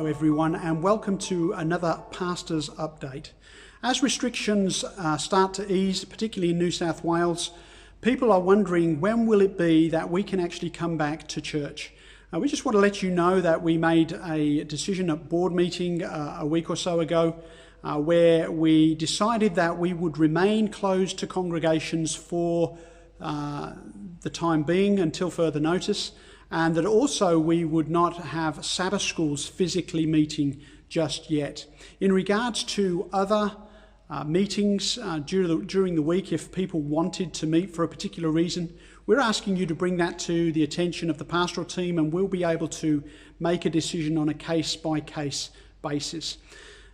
Hello everyone and welcome to another Pastor's Update. As restrictions start to ease, particularly in New South Wales, people are wondering when will it be that we can actually come back to church. We just want to let you know that we made a decision at board meeting a week or so ago where we decided that we would remain closed to congregations for the time being until further notice, and that also we would not have Sabbath schools physically meeting just yet. In regards to other meetings during the week, if people wanted to meet for a particular reason, we're asking you to bring that to the attention of the pastoral team, and we'll be able to make a decision on a case-by-case basis.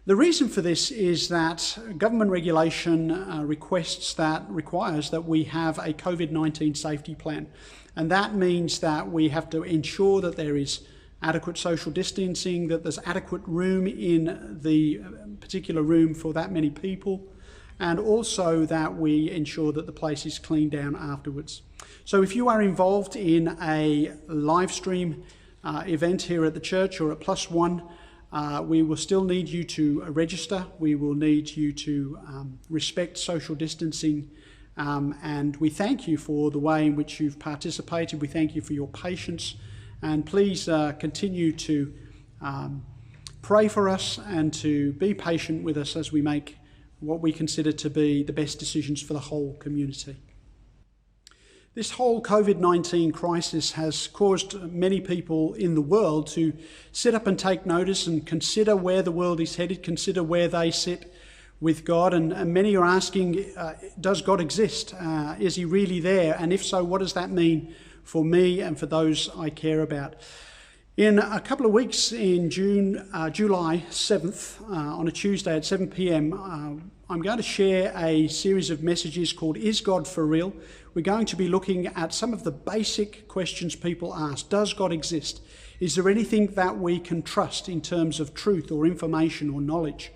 The reason for this is that government regulation requires that we have a COVID-19 safety plan. And that means that we have to ensure that there is adequate social distancing, that there's adequate room in the particular room for that many people, and also that we ensure that the place is cleaned down afterwards. So if you are involved in a live stream event here at the church or at Plus One, we will still need you to register. We will need you to respect social distancing. And we thank you for the way in which you've participated. We thank you for your patience. And please continue to pray for us and to be patient with us as we make what we consider to be the best decisions for the whole community. This whole COVID-19 crisis has caused many people in the world to sit up and take notice and consider where the world is headed, consider where they sit with God, and many are asking, does God exist? Is he really there? And if so, what does that mean for me and for those I care about? In a couple of weeks, in July 7th, on a Tuesday at 7 p.m, I'm going to share a series of messages called Is God for Real? We're going to be looking at some of the basic questions people ask. Does God exist? Is there anything that we can trust in terms of truth or information or knowledge?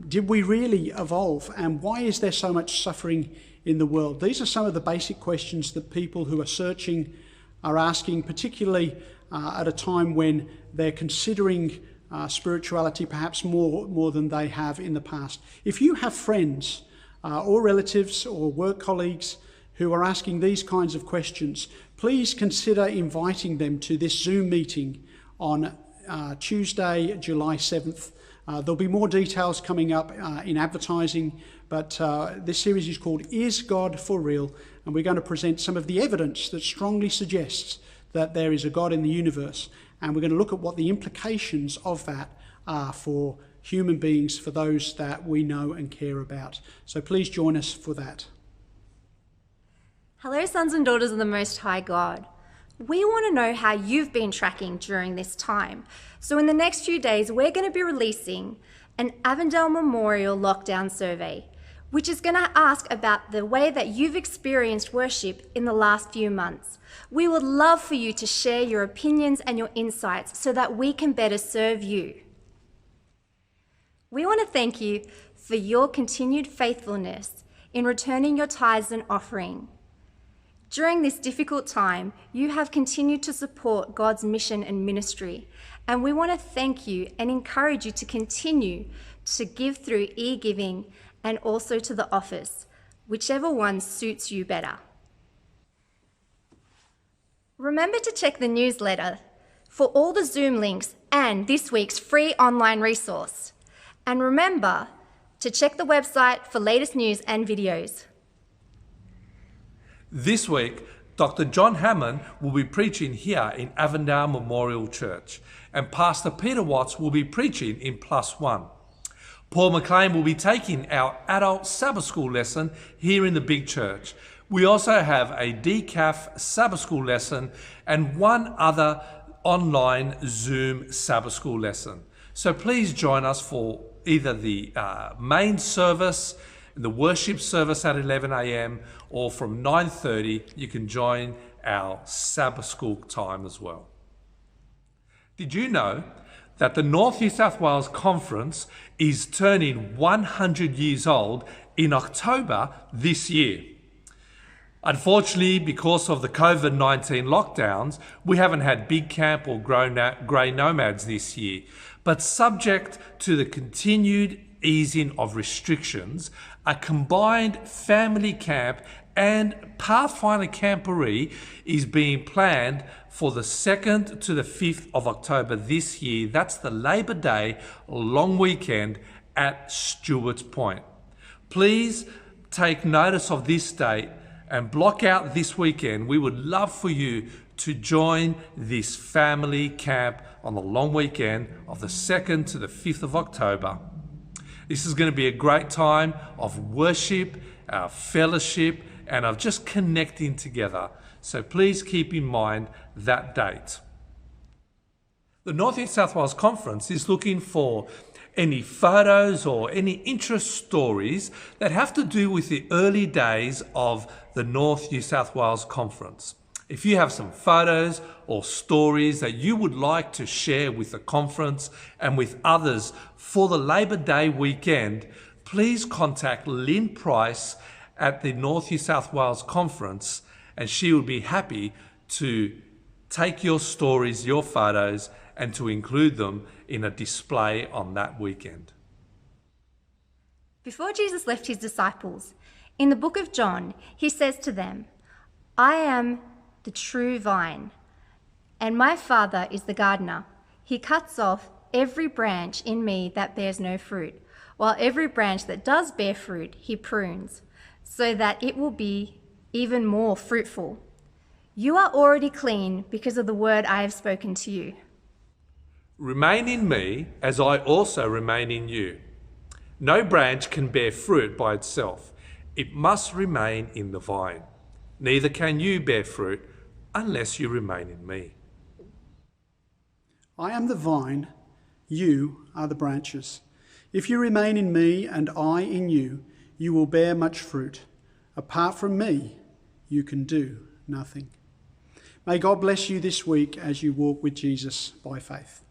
Did we really evolve? And why is there so much suffering in the world? These are some of the basic questions that people who are searching are asking, particularly at a time when they're considering spirituality perhaps more than they have in the past. If you have friends or relatives or work colleagues who are asking these kinds of questions, please consider inviting them to this Zoom meeting on Tuesday, July 7th. There'll be more details coming up in advertising, but this series is called Is God for Real? And we're going to present some of the evidence that strongly suggests that there is a God in the universe. And we're going to look at what the implications of that are for human beings, for those that we know and care about. So please join us for that. Hello, sons and daughters of the Most High God. We want to know how you've been tracking during this time. So in the next few days, we're going to be releasing an Avondale Memorial Lockdown Survey, which is going to ask about the way that you've experienced worship in the last few months. We would love for you to share your opinions and your insights so that we can better serve you. We want to thank you for your continued faithfulness in returning your tithes and offering. During this difficult time, you have continued to support God's mission and ministry, and we want to thank you and encourage you to continue to give through e-giving and also to the office, whichever one suits you better. Remember to check the newsletter for all the Zoom links and this week's free online resource. And remember to check the website for latest news and videos. This week, Dr. John Hammond will be preaching here in Avondale Memorial Church, and Pastor Peter Watts will be preaching in Plus One. Paul McLean will be taking our adult Sabbath school lesson here in the big church. We also have a decaf Sabbath school lesson and one other online Zoom Sabbath school lesson. So please join us for either the main service, the worship service at 11 a.m, or from 9:30 you can join our Sabbath school time as well. Did you know that the North New South Wales Conference is turning 100 years old in October this year? Unfortunately, because of the COVID-19 lockdowns, we haven't had Big Camp or Grey Nomads this year. but subject to the continued easing of restrictions, a combined family camp and Pathfinder Camporee is being planned for the 2nd to the 5th of October this year. That's the Labor Day long weekend at Stewart's Point. Please take notice of this date and block out this weekend. We would love for you to join this family camp on the long weekend of the 2nd to the 5th of October. This is going to be a great time of worship, fellowship, and of just connecting together. So please keep in mind that date. The North New South Wales Conference is looking for any photos or any interest stories that have to do with the early days of the North New South Wales Conference. If you have some photos or stories that you would like to share with the conference and with others for the Labor Day weekend, please contact Lynn Price at the North New South Wales Conference, and she will be happy to take your stories, your photos, and to include them in a display on that weekend. Before Jesus left his disciples, in the book of John, he says to them, "I am the true vine, and my Father is the gardener. He cuts off every branch in me that bears no fruit, while every branch that does bear fruit he prunes, so that it will be even more fruitful. You are already clean because of the word I have spoken to you." Remain in me as I also remain in you. No branch can bear fruit by itself. It must remain in the vine. Neither can you bear fruit unless you remain in me. I am the vine, you are the branches. If you remain in me and I in you, you will bear much fruit. Apart from me, you can do nothing. May God bless you this week as you walk with Jesus by faith.